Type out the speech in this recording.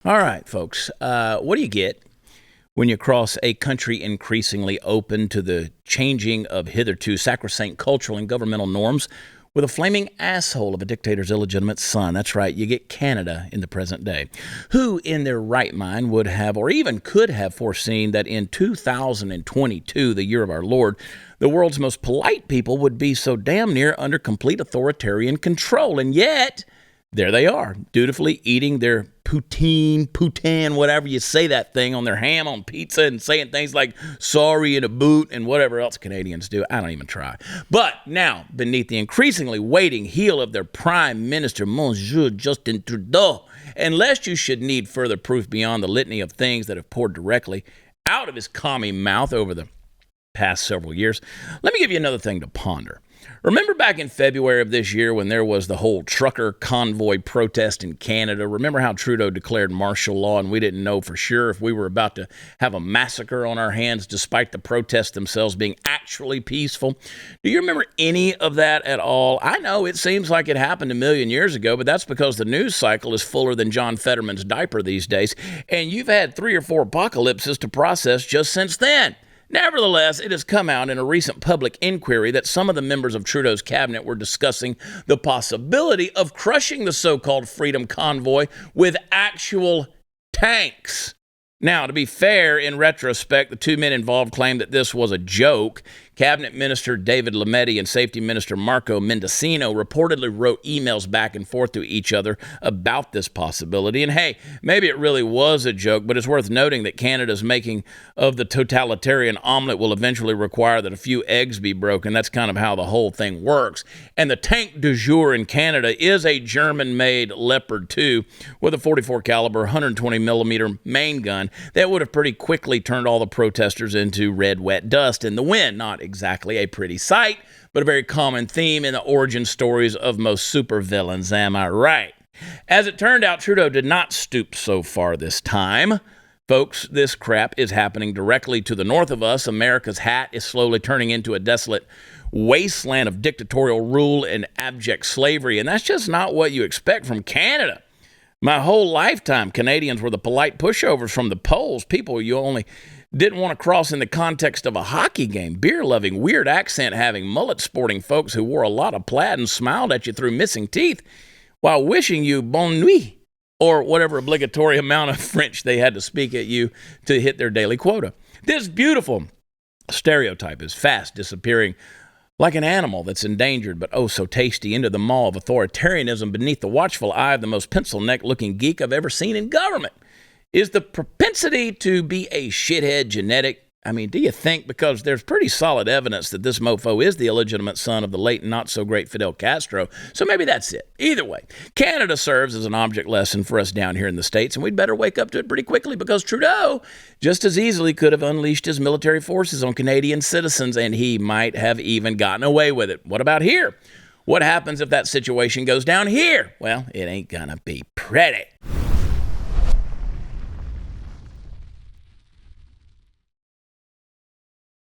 All right, folks, what do you get when you cross a country increasingly open to the changing of hitherto sacrosanct cultural and governmental norms with a flaming asshole of a dictator's illegitimate son? That's right, you get Canada in the present day. Who in their right mind would have, or even could have, foreseen that in 2022, the year of our Lord, the world's most polite people would be so damn near under complete authoritarian control? And yet, there they are, dutifully eating their poutine, whatever you say that thing, on their ham on pizza and saying things like sorry in a boot and whatever else Canadians do. I don't even try. But now, beneath the increasingly waiting heel of their Prime Minister, Monsieur Justin Trudeau, unless you should need further proof beyond the litany of things that have poured directly out of his commie mouth over the past several years, let me give you another thing to ponder. Remember back in February of this year when there was the whole trucker convoy protest in Canada? Remember how Trudeau declared martial law and we didn't know for sure if we were about to have a massacre on our hands despite the protests themselves being actually peaceful? Do you remember any of that at all? I know it seems like it happened a million years ago, but that's because the news cycle is fuller than John Fetterman's diaper these days, and you've had 3 or 4 apocalypses to process just since then. Nevertheless, it has come out in a recent public inquiry that some of the members of Trudeau's cabinet were discussing the possibility of crushing the so-called Freedom Convoy with actual tanks. Now, to be fair, in retrospect, the 2 men involved claimed that this was a joke. Cabinet Minister David Lametti and Safety Minister Marco Mendocino reportedly wrote emails back and forth to each other about this possibility. And hey, maybe it really was a joke, but it's worth noting that Canada's making of the totalitarian omelet will eventually require that a few eggs be broken. That's kind of how the whole thing works. And the tank du jour in Canada is a German-made Leopard 2 with a 44 caliber 120 millimeter main gun that would have pretty quickly turned all the protesters into red, wet dust in the wind. Not exactly a pretty sight, but a very common theme in the origin stories of most supervillains, am I right? As it turned out, Trudeau did not stoop so far this time. Folks, this crap is happening directly to the north of us. America's hat is slowly turning into a desolate wasteland of dictatorial rule and abject slavery, and that's just not what you expect from Canada. My whole lifetime, Canadians were the polite pushovers from the polls, people you only didn't want to cross in the context of a hockey game, beer-loving, weird accent-having, mullet-sporting folks who wore a lot of plaid and smiled at you through missing teeth while wishing you bonne nuit or whatever obligatory amount of French they had to speak at you to hit their daily quota. This beautiful stereotype is fast disappearing like an animal that's endangered but oh so tasty into the maw of authoritarianism beneath the watchful eye of the most pencil-neck-looking geek I've ever seen in government. Is the propensity to be a shithead genetic? I mean, do you think, because there's pretty solid evidence that this mofo is the illegitimate son of the late not-so-great Fidel Castro, so maybe that's it. Either way, Canada serves as an object lesson for us down here in the States, and we'd better wake up to it pretty quickly because Trudeau just as easily could have unleashed his military forces on Canadian citizens, and he might have even gotten away with it. What about here? What happens if that situation goes down here? Well, it ain't gonna be pretty.